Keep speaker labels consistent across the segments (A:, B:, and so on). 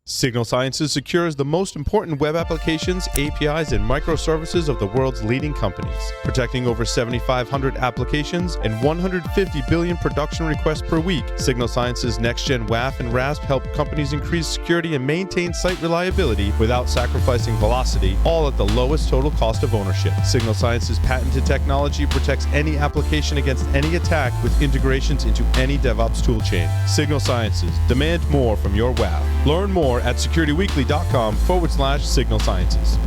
A: Signal Sciences secures the most important web applications, APIs, and microservices of the world's leading companies, protecting over 7,500 applications and 150 billion production requests per week. Signal Sciences Next-Gen WAF and RASP help companies increase security and maintain site reliability without sacrificing velocity, all at the lowest total cost of ownership. Signal Sciences patented technology protects any application against any attack with integrations into any DevOps toolchain. Signal Sciences, demand more from your WAF. Learn more at securityweekly.com/Signal Sciences.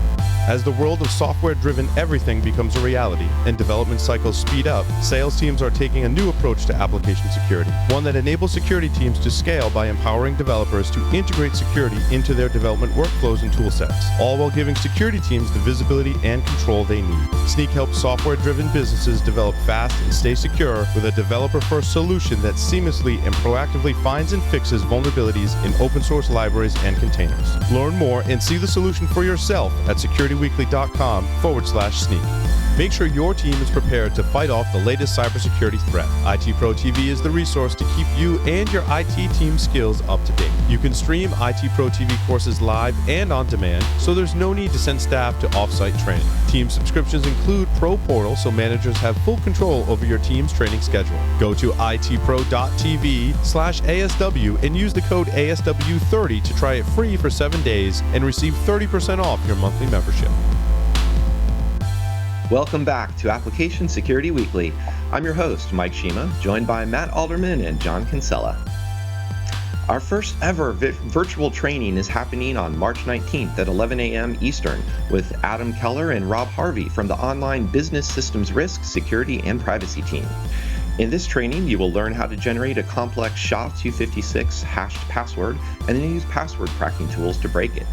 A: As the world of software-driven everything becomes a reality and development cycles speed up, sales teams are taking a new approach to application security, one that enables security teams to scale by empowering developers to integrate security into their development workflows and toolsets, all while giving security teams the visibility and control they need. Snyk helps software-driven businesses develop fast and stay secure with a developer-first solution that seamlessly and proactively finds and fixes vulnerabilities in open-source libraries and containers. Learn more and see the solution for yourself at securityweekly.com/Snyk. Make sure your team is prepared to fight off the latest cybersecurity threat. IT Pro TV is the resource to keep you and your IT team skills up to date. You can stream IT Pro TV courses live and on demand, so there's no need to send staff to off-site training. Team subscriptions include Pro Portal, so managers have full control over your team's training schedule. Go to itpro.tv/ASW and use the code ASW30 to try it free for 7 days and receive 30% off your monthly membership.
B: Welcome back to Application Security Weekly. I'm your host, Mike Shima, joined by Matt Alderman and John Kinsella. Our first ever virtual training is happening on March 19th at 11 a.m. Eastern with Adam Keller and Rob Harvey from the Online Business Systems Risk, Security, and Privacy team. In this training, you will learn how to generate a complex SHA-256 hashed password and then use password cracking tools to break it.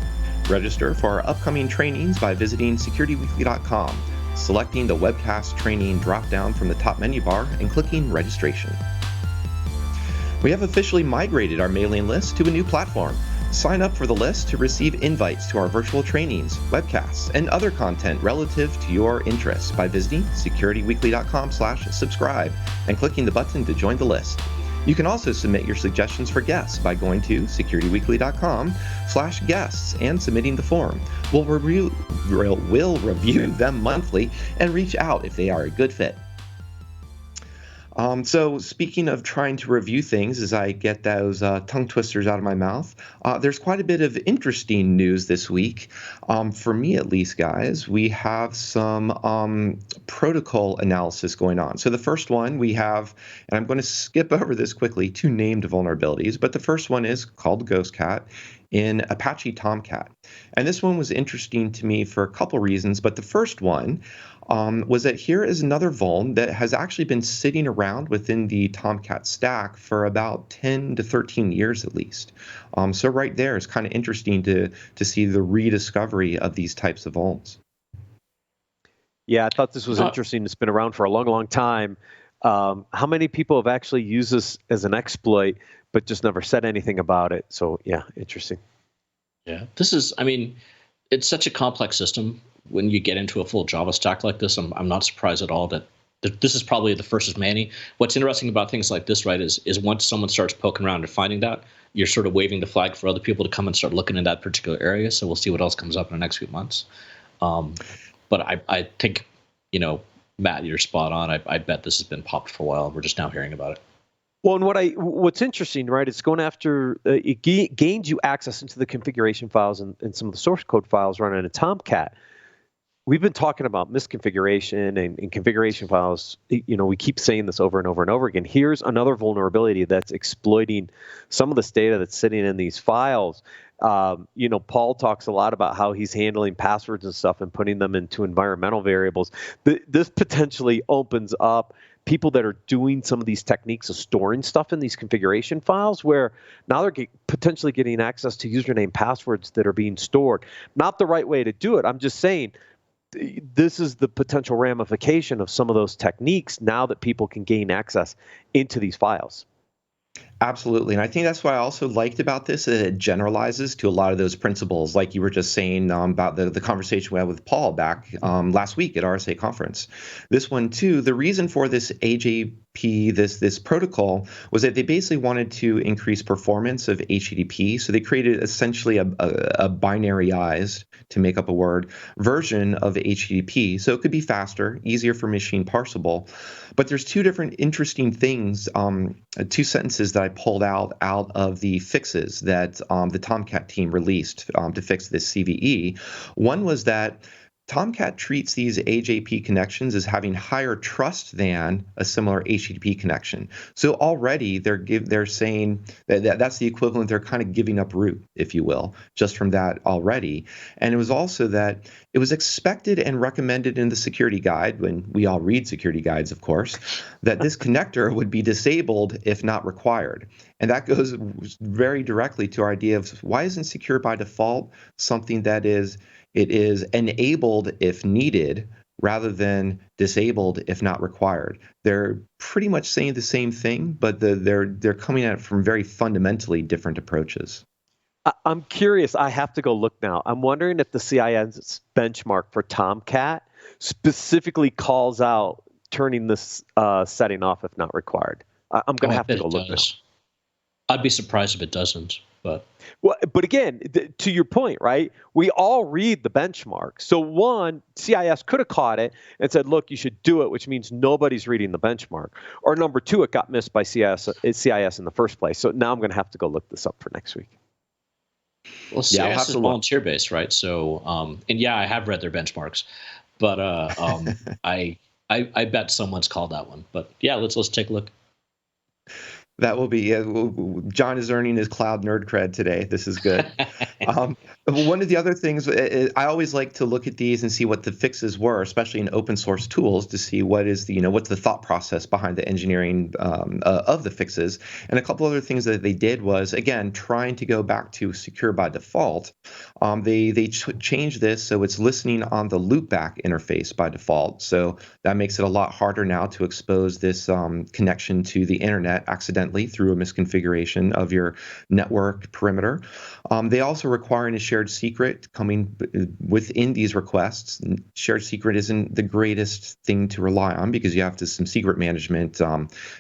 B: Register for our upcoming trainings by visiting securityweekly.com, selecting the webcast training drop-down from the top menu bar and clicking registration. We have officially migrated our mailing list to a new platform. Sign up for the list to receive invites to our virtual trainings, webcasts, and other content relative to your interests by visiting securityweekly.com/subscribe and clicking the button to join the list. You can also submit your suggestions for guests by going to securityweekly.com/guests and submitting the form. We'll review them monthly and reach out if they are a good fit. So speaking of trying to review things as I get those tongue twisters out of my mouth, there's quite a bit of interesting news this week. For me at least, guys, we have some protocol analysis going on. So the first one we have, and I'm going to skip over this quickly, 2 named vulnerabilities, but the first one is called Ghostcat in Apache Tomcat. And this one was interesting to me for a couple reasons, but the first one was that here is another vuln that has actually been sitting around within the Tomcat stack for about 10 to 13 years at least. So right there is kind of interesting to see the rediscovery of these types of vulns.
C: Yeah, I thought this was interesting. It's been around for a long, long time. How many people have actually used this as an exploit, but just never said anything about it? So yeah, interesting.
D: Yeah, this is, I mean, it's such a complex system. When you get into a full Java stack like this, I'm not surprised at all that this is probably the first of many. What's interesting about things like this, right, is once someone starts poking around and finding that, you're sort of waving the flag for other people to come and start looking in that particular area. So we'll see what else comes up in the next few months. But I think, Matt, you're spot on. I bet this has been popped for a while. We're just now hearing about it.
C: Well, and what's interesting, right? It's going after it gains you access into the configuration files and some of the source code files running in Tomcat. We've been talking about misconfiguration and configuration files. We keep saying this over and over and over again. Here's another vulnerability that's exploiting some of this data that's sitting in these files. Paul talks a lot about how he's handling passwords and stuff and putting them into environmental variables. This potentially opens up people that are doing some of these techniques of storing stuff in these configuration files where now they're potentially getting access to username passwords that are being stored. Not the right way to do it. I'm just saying this is the potential ramification of some of those techniques now that people can gain access into these files.
B: Absolutely. And I think that's what I also liked about this. It generalizes to a lot of those principles, like you were just saying about the conversation we had with Paul back last week at RSA conference. This one, too, the reason for this AJP, this protocol, was that they basically wanted to increase performance of HTTP. So they created essentially a binaryized, to make up a word, version of HTTP. So it could be faster, easier for machine parsable. But there's two different interesting things, two sentences that I pulled out of the fixes that the Tomcat team released to fix this CVE. One was that Tomcat treats these AJP connections as having higher trust than a similar HTTP connection. So already they're saying that's the equivalent. They're kind of giving up root, if you will, just from that already. And it was also that it was expected and recommended in the security guide, when we all read security guides, of course, that this connector would be disabled if not required. And that goes very directly to our idea of why isn't secure by default something that it is enabled if needed rather than disabled if not required. They're pretty much saying the same thing, but they're coming at it from very fundamentally different approaches.
C: I'm curious. I have to go look now. I'm wondering if the CIS benchmark for Tomcat specifically calls out turning this setting off if not required. I'm going to have to go look now.
D: I'd be surprised if it doesn't.
C: But again, to your point, right? We all read the benchmark. So one, CIS could have caught it and said, look, you should do it, which means nobody's reading the benchmark. Or number two, it got missed by CIS in the first place. So now I'm going to have to go look this up for next week.
D: Well, CIS is volunteer-based, right? So, and yeah, I have read their benchmarks, but I bet someone's called that one. But yeah, let's take a look.
B: That will be John is earning his cloud nerd cred today. This is good. One of the other things, I always like to look at these and see what the fixes were, especially in open source tools, to see what's the thought process behind the engineering of the fixes. And a couple other things that they did was, again, trying to go back to secure by default. They changed this so it's listening on the loopback interface by default. So that makes it a lot harder now to expose this connection to the internet accidentally through a misconfiguration of your network perimeter. They also require a shared secret coming within these requests. Shared secret isn't the greatest thing to rely on because you have some secret management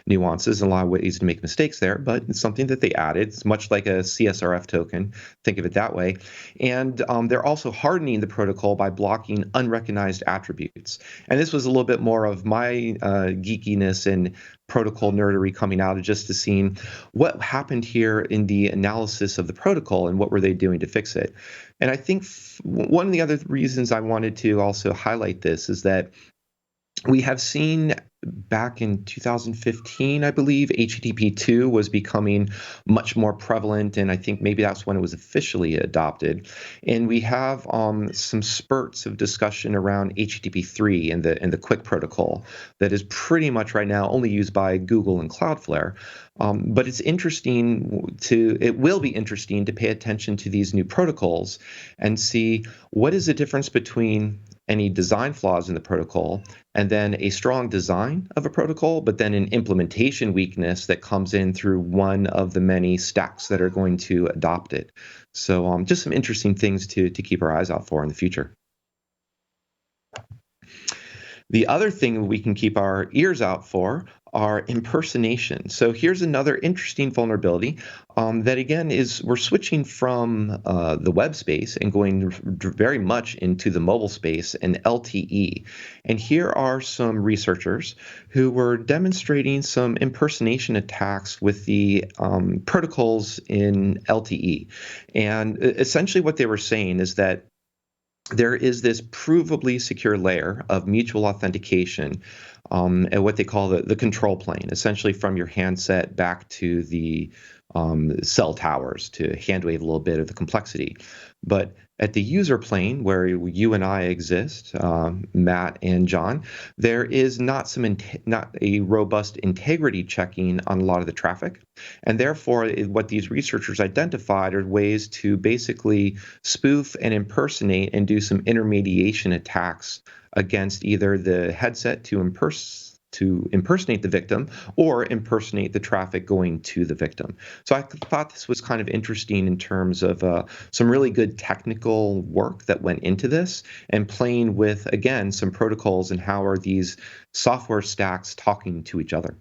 B: nuances and a lot of ways to make mistakes there, but it's something that they added. It's much like a CSRF token. Think of it that way. And they're also hardening the protocol by blocking unrecognized attributes. And this was a little bit more of my geekiness and protocol nerdery coming out of just to seeing what happened here in the analysis of the protocol and what were they doing to fix it. And I think one of the other reasons I wanted to also highlight this is that we have seen back in 2015, I believe, HTTP2 was becoming much more prevalent, and I think maybe that's when it was officially adopted. And we have some spurts of discussion around HTTP3 and the QUIC protocol that is pretty much right now only used by Google and Cloudflare. But it will be interesting to pay attention to these new protocols and see what is the difference between any design flaws in the protocol and then a strong design of a protocol, but then an implementation weakness that comes in through one of the many stacks that are going to adopt it. So just some interesting things to keep our eyes out for in the future. The other thing we can keep our ears out for are impersonation. So here's another interesting vulnerability that, again, we're switching from the web space and going very much into the mobile space and LTE. And here are some researchers who were demonstrating some impersonation attacks with the protocols in LTE. And essentially what they were saying is that there is this provably secure layer of mutual authentication at what they call the control plane, essentially from your handset back to the cell towers, to hand wave a little bit of the complexity. But at the user plane, where you and I exist, Matt and John, there is not a robust integrity checking on a lot of the traffic. And therefore, what these researchers identified are ways to basically spoof and impersonate and do some intermediation attacks against either the headset to to impersonate the victim or impersonate the traffic going to the victim. So I thought this was kind of interesting in terms of some really good technical work that went into this and playing with, again, some protocols and how are these software stacks talking to each other.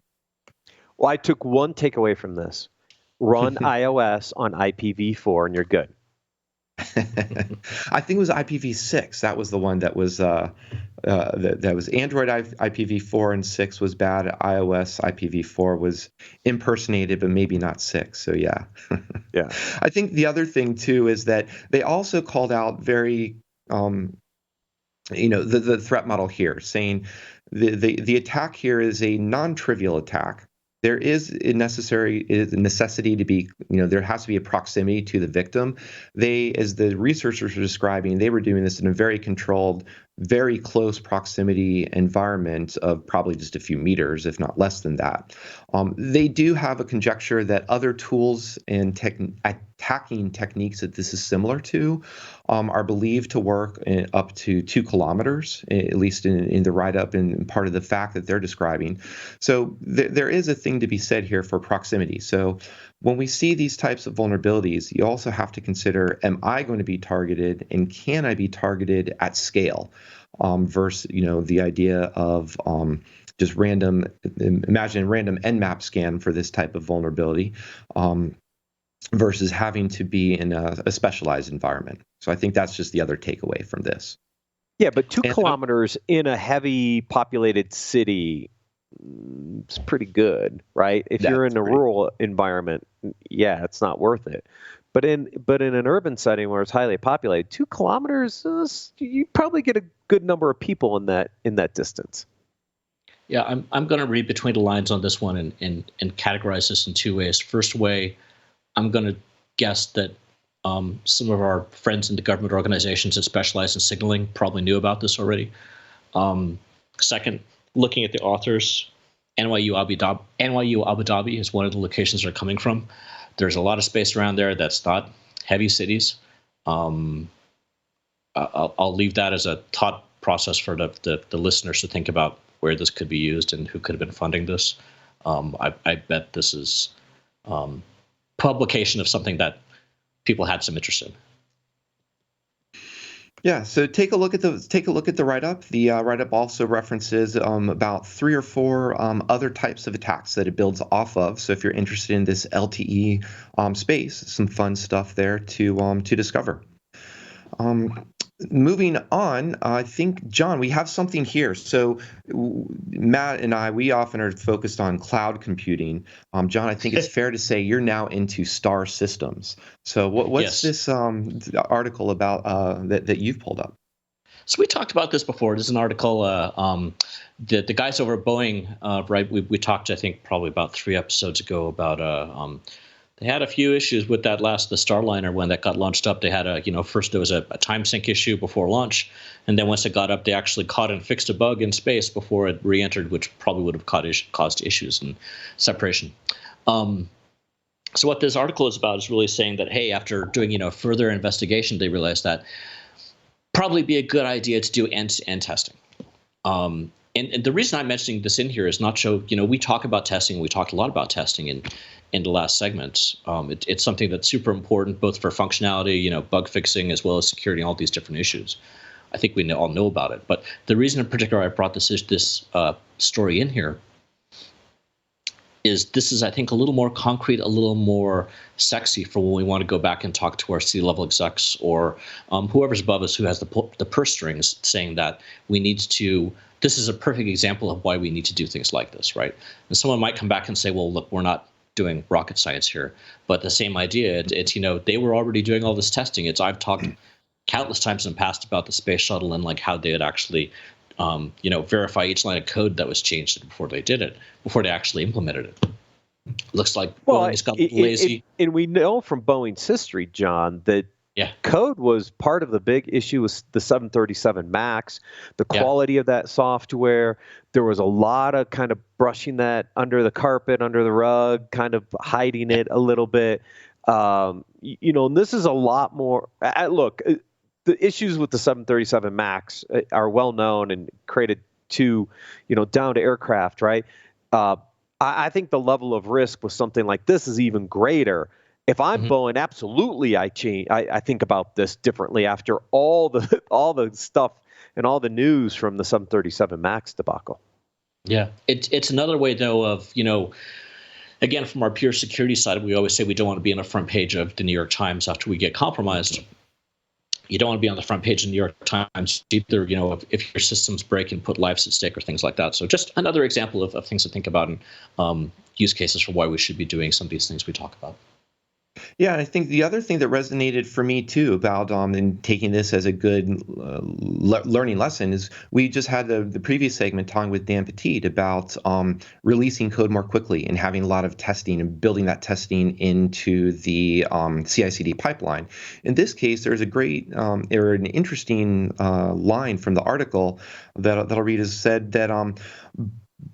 C: Well, I took one takeaway from this. Run iOS on IPv4 and you're good.
B: I think it was IPv6. That was the one that was that was Android IPv4 and 6 was bad. iOS IPv4 was impersonated, but maybe not 6. So yeah.
C: Yeah.
B: I think the other thing too is that they also called out very the threat model here, saying the attack here is a non-trivial attack. There is a necessity to be, there has to be a proximity to the victim. As the researchers were describing, they were doing this in a very controlled, very close proximity environment of probably just a few meters, if not less than that. They do have a conjecture that other tools and attacking techniques that this is similar to are believed to work up to 2 kilometers, at least in the write-up and part of the fact that they're describing. So there is a thing to be said here for proximity. So when we see these types of vulnerabilities, you also have to consider, am I going to be targeted and can I be targeted at scale versus, the idea of just imagine a random Nmap scan for this type of vulnerability versus having to be in a specialized environment. So I think that's just the other takeaway from this.
C: Yeah, but 2 kilometers in a heavy populated city, it's pretty good, right? If you're in a rural environment, yeah, it's not worth it. But in an urban setting where it's highly populated, 2 kilometers, you probably get a good number of people in that distance.
D: Yeah, I'm going to read between the lines on this one and categorize this in 2 ways. First way, I'm going to guess that some of our friends in the government organizations that specialize in signaling probably knew about this already. Second, looking at the authors, NYU Abu Dhabi is one of the locations they're coming from. There's a lot of space around there that's not heavy cities. I'll leave that as a thought process for the listeners to think about where this could be used and who could have been funding this. I bet this is publication of something that people had some interest in.
B: Yeah, so take a look at the write-up. The write-up also references about 3 or 4 other types of attacks that it builds off of. So if you're interested in this LTE space, some fun stuff there to discover. Moving on, I think, John, we have something here. So Matt and I, we often are focused on cloud computing. John, I think it's fair to say you're now into star systems. So what's this article about that you've pulled up?
D: So we talked about this before. There's an article, the guys over at Boeing, right? We talked, I think, probably about 3 episodes ago about they had a few issues with the Starliner when that got launched up. They had first there was a time sync issue before launch, and then once it got up, they actually caught and fixed a bug in space before it re-entered, which probably would have caused issues and separation. So what this article is about is really saying that, hey, after doing further investigation, they realized that probably be a good idea to do end-to-end testing. And the reason I'm mentioning this in here is not show, we talk about testing. We talked a lot about testing in the last segment. It's something that's super important, both for functionality, bug fixing, as well as security, and all these different issues. I think we all know about it. But the reason in particular I brought this story in here is this is, I think, a little more concrete, a little more sexy for when we want to go back and talk to our C-level execs or whoever's above us who has the purse strings, saying that we need to. This is a perfect example of why we need to do things like this, right? And someone might come back and say, well, look, we're not doing rocket science here, but the same idea. It's they were already doing all this testing. I've talked countless times in the past about the space shuttle and like how they would actually verify each line of code that was changed before they did it, before they actually implemented it. Looks like Boeing just got lazy.
C: And we know from Boeing's history, John, that code was part of the big issue with the 737 MAX, the quality of that software. There was a lot of kind of brushing that under the carpet, under the rug, kind of hiding it a little bit. And this is a lot more. Look, the issues with the 737 MAX are well known and created to, down to aircraft, right? I think the level of risk with something like this is even greater. If I'm Boeing, absolutely, I think about this differently after all the stuff and all the news from the 737 MAX debacle.
D: Yeah, it's another way though of again, from our pure security side, we always say we don't want to be on the front page of the New York Times after we get compromised. You don't want to be on the front page of the New York Times either, if your systems break and put lives at stake or things like that. So just another example of things to think about and use cases for why we should be doing some of these things we talk about.
B: Yeah, and I think the other thing that resonated for me too about and taking this as a good learning lesson is we just had the previous segment talking with Dan Petit about releasing code more quickly and having a lot of testing and building that testing into the CI/CD pipeline. In this case, there's a great or an interesting line from the article that I'll read. Is said that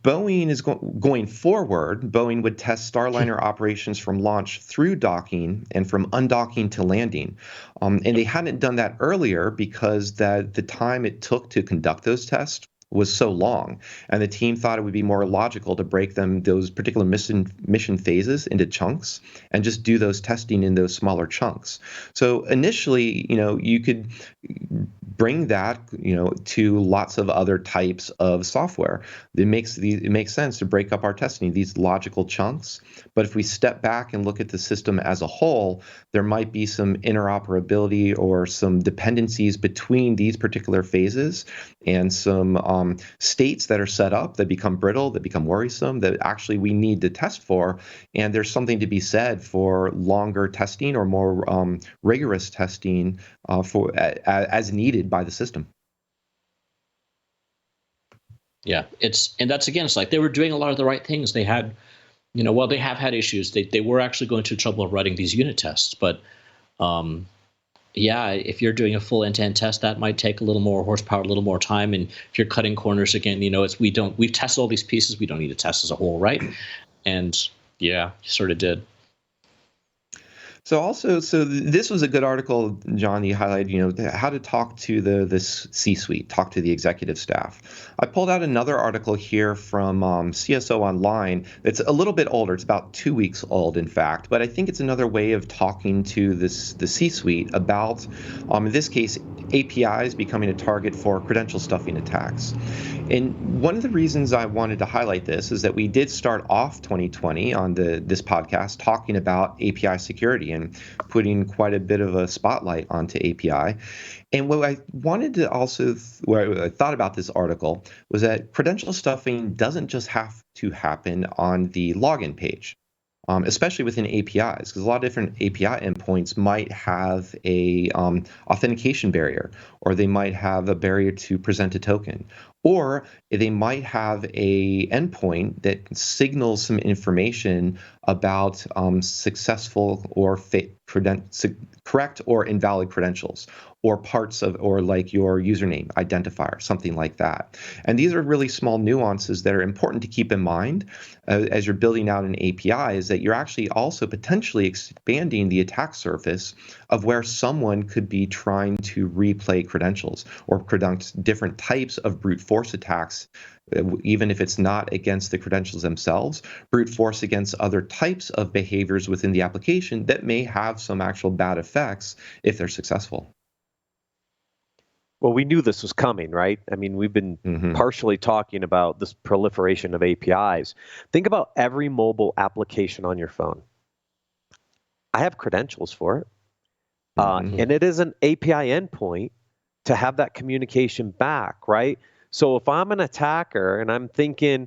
B: Boeing is going forward. Boeing would test Starliner operations from launch through docking and from undocking to landing. And they hadn't done that earlier because the time it took to conduct those tests was so long. And the team thought it would be more logical to break those particular mission phases into chunks and just do those testing in those smaller chunks. So initially, you could bring that, to lots of other types of software. It makes sense to break up our testing, these logical chunks. But if we step back and look at the system as a whole, there might be some interoperability or some dependencies between these particular phases and some states that are set up that become brittle, that become worrisome, that actually we need to test for. And there's something to be said for longer testing or more rigorous testing as needed by the system.
D: Yeah, and that's again, it's like they were doing a lot of the right things. They had, while they have had issues, they were actually going to trouble of writing these unit tests. But yeah, if you're doing a full end-to-end test, that might take a little more horsepower, a little more time. And if you're cutting corners again, we've tested all these pieces. We don't need to test as a whole, right? And yeah, you sort of did.
B: So this was a good article, John, you highlighted, how to talk to the C-suite, talk to the executive staff. I pulled out another article here from CSO Online. It's a little bit older. It's about 2 weeks old, in fact, but I think it's another way of talking to the C-suite about, in this case, APIs becoming a target for credential stuffing attacks. And one of the reasons I wanted to highlight this is that we did start off 2020 on this podcast talking about API security and putting quite a bit of a spotlight onto API. And what I wanted to also, where I thought about this article, was that credential stuffing doesn't just have to happen on the login page. Especially within APIs, because a lot of different API endpoints might have a authentication barrier, or they might have a barrier to present a token, or they might have a endpoint that signals some information about successful or correct or invalid credentials, or parts of, or like your username identifier, something like that. And these are really small nuances that are important to keep in mind as you're building out an API, is that you're actually also potentially expanding the attack surface of where someone could be trying to replay credentials or conduct different types of brute force attacks, even if it's not against the credentials themselves, brute force against other types of behaviors within the application that may have some actual bad effects if they're successful.
C: Well, we knew this was coming, right? I mean, we've been partially talking about this proliferation of APIs. Think about every mobile application on your phone. I have credentials for it. And it is an API endpoint to have that communication back, right? So if I'm an attacker and I'm thinking,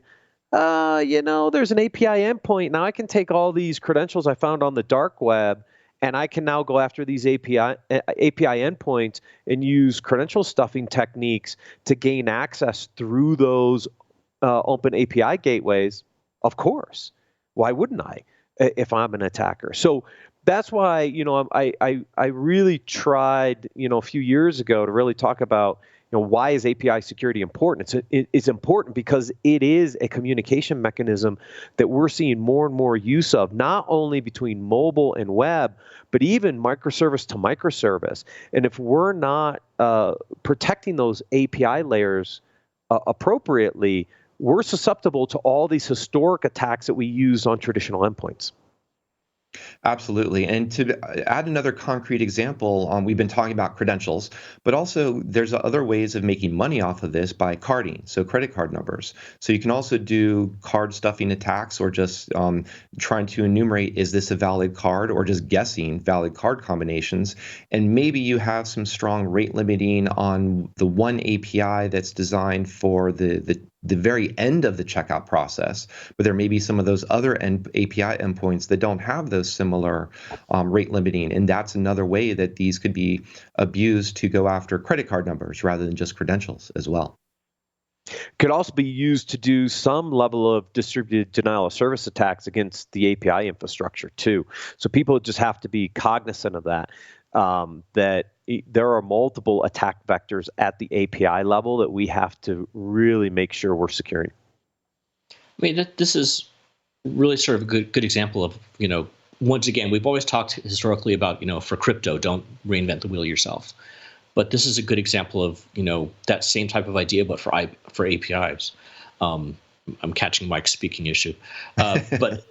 C: there's an API endpoint, now I can take all these credentials I found on the dark web and I can now go after these API endpoints and use credential stuffing techniques to gain access through those open API gateways. Of course. Why wouldn't I if I'm an attacker? So that's why, I really tried, a few years ago to really talk about, why is API security important? It's important because it is a communication mechanism that we're seeing more and more use of, not only between mobile and web, but even microservice to microservice. And if we're not protecting those API layers appropriately, we're susceptible to all these historic attacks that we use on traditional endpoints.
B: Absolutely. And to add another concrete example, we've been talking about credentials, but also there's other ways of making money off of this by carding, so credit card numbers. So you can also do card stuffing attacks or just trying to enumerate, is this a valid card, or just guessing valid card combinations. And maybe you have some strong rate limiting on the one API that's designed for the very end of the checkout process, but there may be some of those other API endpoints that don't have those similar rate limiting, and that's another way that these could be abused to go after credit card numbers rather than just credentials as well.
C: Could also be used to do some level of distributed denial of service attacks against the API infrastructure too. So people just have to be cognizant of that, that there are multiple attack vectors at the API level that we have to really make sure we're securing.
D: I mean, this is really sort of a good example of, once again, we've always talked historically about, for crypto, don't reinvent the wheel yourself. But this is a good example of, that same type of idea, but for APIs. I'm catching Mike's speaking issue. But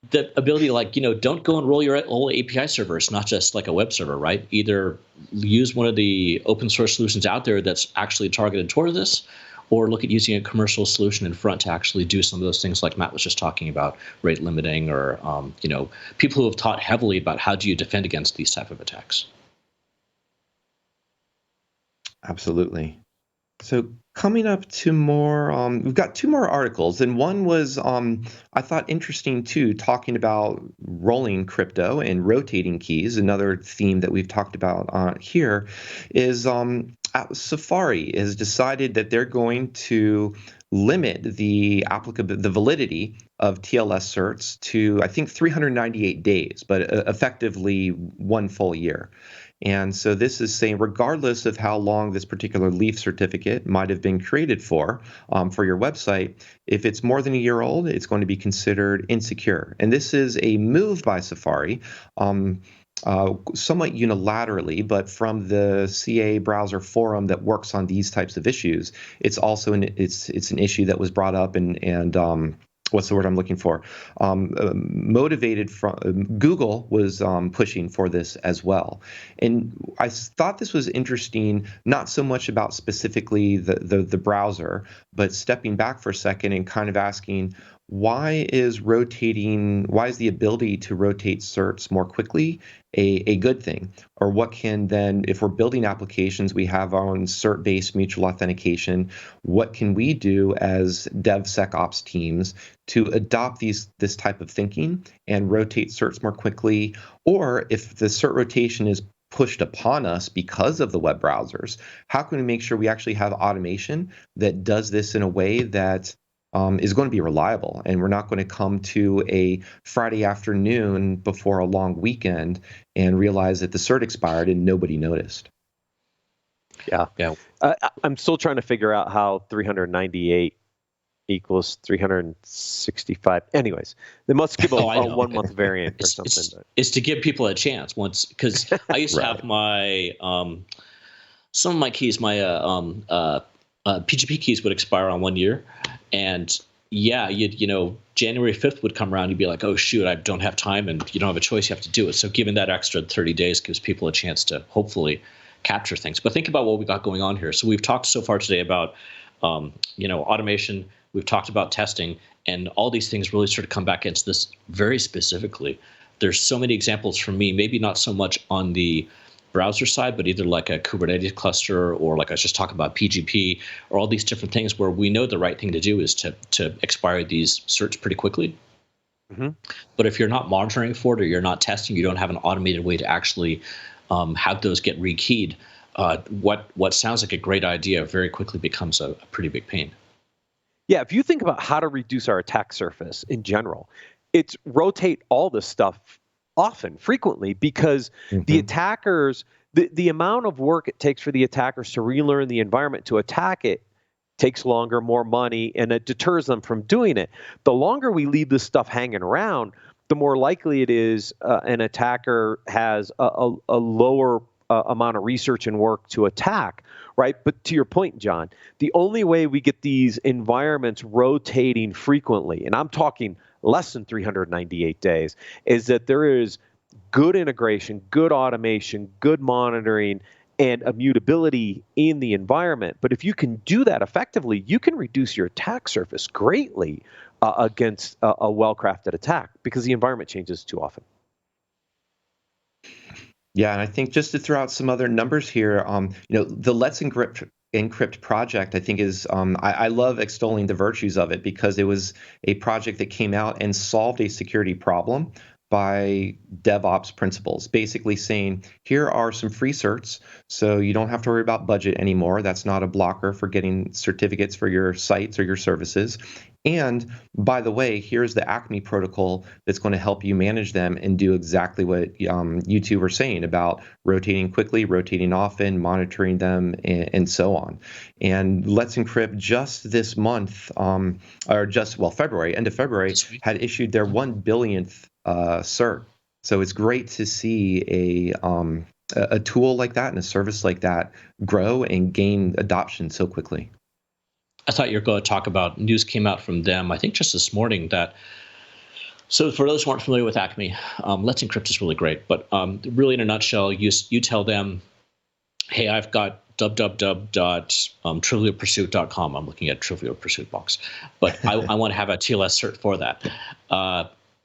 D: the ability to, don't go and roll your old API server. It's not just like a web server, right? Either use one of the open source solutions out there that's actually targeted toward this, or look at using a commercial solution in front to actually do some of those things like Matt was just talking about, rate limiting, or people who have taught heavily about how do you defend against these type of attacks.
B: Absolutely. So coming up to more, we've got two more articles, and one was I thought interesting too, talking about rolling crypto and rotating keys. Another theme that we've talked about here is Safari has decided that they're going to limit the validity of TLS certs to, I think, 398 days, but effectively 1 full year. And so this is saying, regardless of how long this particular leaf certificate might have been created for your website, if it's more than a year old, it's going to be considered insecure. And this is a move by Safari, somewhat unilaterally, but from the CA browser forum that works on these types of issues. It's also it's an issue that was brought up and what's the word I'm looking for? Motivated from Google was pushing for this as well. And I thought this was interesting, not so much about specifically the browser, but stepping back for a second and kind of asking, why is the ability to rotate certs more quickly a good thing? Or what can then, if we're building applications, we have our own cert-based mutual authentication, what can we do as DevSecOps teams to adopt this type of thinking and rotate certs more quickly? Or if the cert rotation is pushed upon us because of the web browsers, how can we make sure we actually have automation that does this in a way that is going to be reliable, and we're not going to come to a Friday afternoon before a long weekend and realize that the cert expired and nobody noticed?
C: Yeah. I'm still trying to figure out how 398 equals 365. Anyways, they must give a 1 month variant or something.
D: It's to give people a chance once, because I used to have my some of my keys, my PGP keys would expire on 1 year. And January 5th would come around, you'd be like, oh shoot, I don't have time, and you don't have a choice, you have to do it. So giving that extra 30 days gives people a chance to hopefully capture things. But think about what we got going on here. So we've talked so far today about automation, we've talked about testing, and all these things really sort of come back into this very specifically. There's so many examples for me, maybe not so much on the browser side, but either like a Kubernetes cluster, or like I was just talking about PGP, or all these different things where we know the right thing to do is to expire these certs pretty quickly. Mm-hmm. But if you're not monitoring for it, or you're not testing, you don't have an automated way to actually have those get rekeyed, what sounds like a great idea very quickly becomes a pretty big pain.
C: Yeah, if you think about how to reduce our attack surface in general, it's rotate all this stuff frequently, because the attackers, the amount of work it takes for the attackers to relearn the environment to attack it takes longer, more money, and it deters them from doing it. The longer we leave this stuff hanging around, the more likely it is an attacker has a lower amount of research and work to attack, right? But to your point, John, the only way we get these environments rotating frequently, and I'm talking less than 398 days, is that there is good integration, good automation, good monitoring, and immutability in the environment. But if you can do that effectively, you can reduce your attack surface greatly against a well-crafted attack because the environment changes too often.
B: Yeah, and I think just to throw out some other numbers here, the Let's Encrypt project, I think is, I love extolling the virtues of it because it was a project that came out and solved a security problem by DevOps principles, basically saying, here are some free certs, so you don't have to worry about budget anymore. That's not a blocker for getting certificates for your sites or your services. And by the way, here's the Acme protocol that's going to help you manage them and do exactly what you two were saying about rotating quickly, rotating often, monitoring them, and so on. And Let's Encrypt just this month, February, end of February, had issued their 1 billionth cert. So it's great to see a tool like that and a service like that grow and gain adoption so quickly.
D: I thought you were going to talk about news came out from them, I think just this morning, that, so for those who aren't familiar with Acme, Let's Encrypt is really great, but really in a nutshell, you tell them, hey, I've got www.trivialpursuit.com. I'm looking at Trivial Pursuit box, but I want to have a TLS cert for that.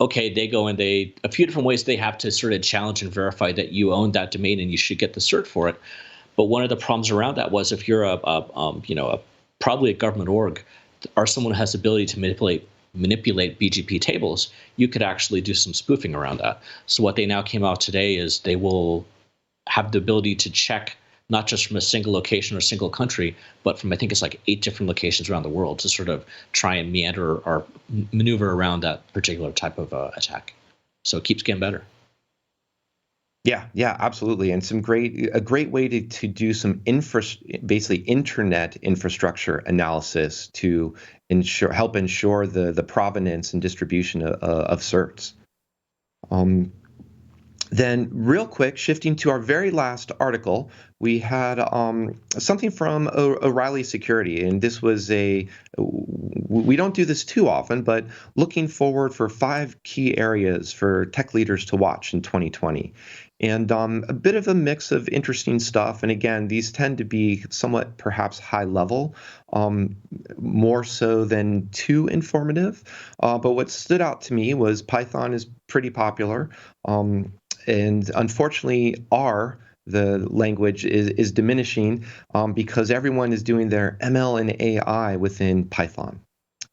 D: Okay, they go and a few different ways they have to sort of challenge and verify that you own that domain and you should get the cert for it. But one of the problems around that was if you're probably a government org, or someone who has the ability to manipulate BGP tables, you could actually do some spoofing around that. So what they now came out today is they will have the ability to check not just from a single location or single country, but from I think it's like 8 different locations around the world to sort of try and meander or maneuver around that particular type of attack. So it keeps getting better.
B: Yeah, absolutely, and a great way to do some basically internet infrastructure analysis to help ensure the provenance and distribution of certs. Then, real quick, shifting to our very last article, we had something from O'Reilly Security, and this was we don't do this too often, but looking forward for 5 key areas for tech leaders to watch in 2020. And a bit of a mix of interesting stuff. And again, these tend to be somewhat perhaps high level, more so than too informative. But what stood out to me was Python is pretty popular. And unfortunately, R, the language, is diminishing because everyone is doing their ML and AI within Python.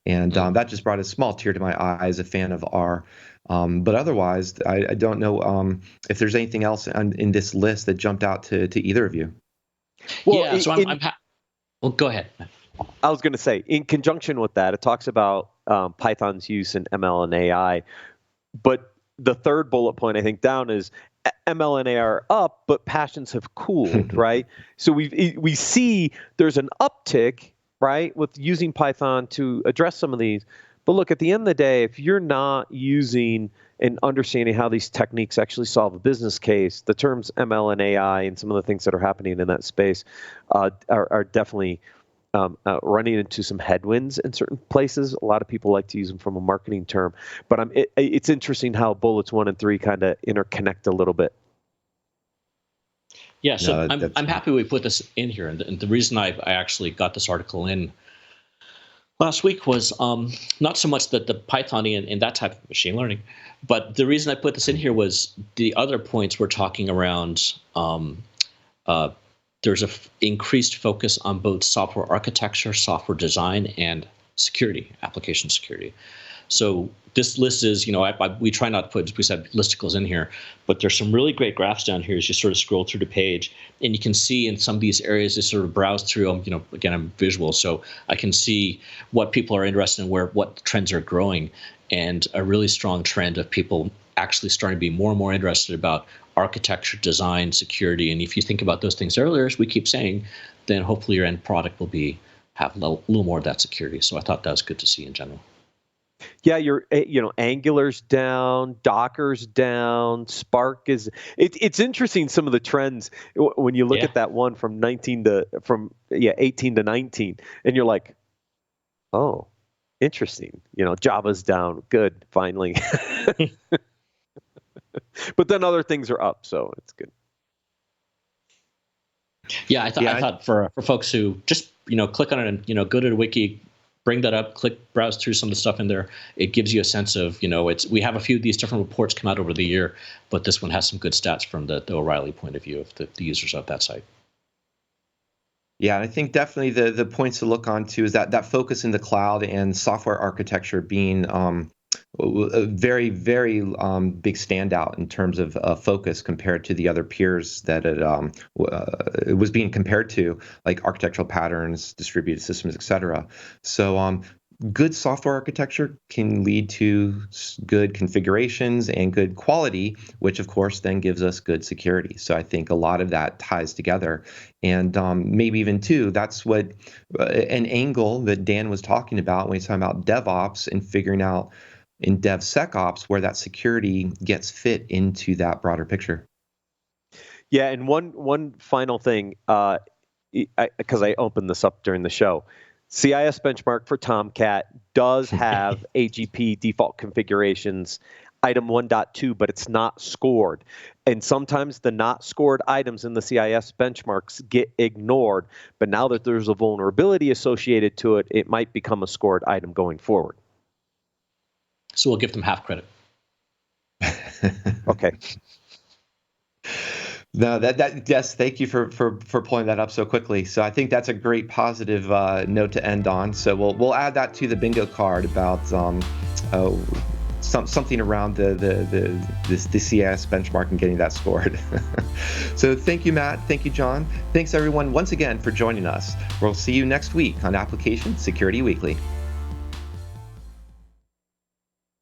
B: And that just brought a small tear to my eye as a fan of R. But otherwise, I don't know if there's anything else in this list that jumped out to either of you.
D: Well, yeah, so well, go ahead.
C: I was going to say, in conjunction with that, it talks about Python's use in ML and AI. But the third bullet point, I think, down is ML and AI are up, but passions have cooled, right? So we see there's an uptick, right, with using Python to address some of these. But look, at the end of the day, if you're not using and understanding how these techniques actually solve a business case, the terms ML and AI and some of the things that are happening in that space are definitely running into some headwinds in certain places. A lot of people like to use them from a marketing term. But it's interesting how bullets 1 and 3 kind of interconnect a little bit.
D: Yeah, so I'm happy we put this in here. And the reason I actually got this article in last week was not so much that the Python and that type of machine learning, but the reason I put this in here was the other points we're talking around. There's increased focus on both software architecture, software design, and security, application security. So this list is, we try not to put, as we said, listicles in here, but there's some really great graphs down here as you sort of scroll through the page, and you can see in some of these areas, as sort of browse through them, again, I'm visual, so I can see what people are interested in, what trends are growing, and a really strong trend of people actually starting to be more and more interested about architecture, design, security, and if you think about those things earlier, as we keep saying, then hopefully your end product will have a little more of that security. So I thought that was good to see in general.
C: Yeah, Angular's down, Docker's down, Spark is. It's interesting some of the trends when you look at that one from 18 to 19, and you're like, oh, interesting. Java's down, good, finally. But then other things are up, so it's good.
D: Yeah, I thought for folks who just click on it and go to the wiki, bring that up, browse through some of the stuff in there. It gives you a sense of we have a few of these different reports come out over the year, but this one has some good stats from the O'Reilly point of view of the users of that site.
B: Yeah, I think definitely the points to look on to is that focus in the cloud and software architecture being a very, very big standout in terms of focus compared to the other peers that it was being compared to, like architectural patterns, distributed systems, etc. So good software architecture can lead to good configurations and good quality, which of course then gives us good security. So I think a lot of that ties together. And maybe even too, that's what an angle that Dan was talking about when he's talking about DevOps and figuring out in DevSecOps where that security gets fit into that broader picture.
C: Yeah, and one final thing, because I opened this up during the show, CIS benchmark for Tomcat does have AGP default configurations, item 1.2, but it's not scored. And sometimes the not scored items in the CIS benchmarks get ignored. But now that there's a vulnerability associated to it, it might become a scored item going forward.
D: So we'll give them half credit.
C: Okay.
B: No, yes, thank you for pulling that up so quickly. So I think that's a great positive note to end on. So we'll add that to the bingo card about something around the CIS benchmark and getting that scored. So thank you, Matt. Thank you, John. Thanks everyone once again for joining us. We'll see you next week on Application Security Weekly.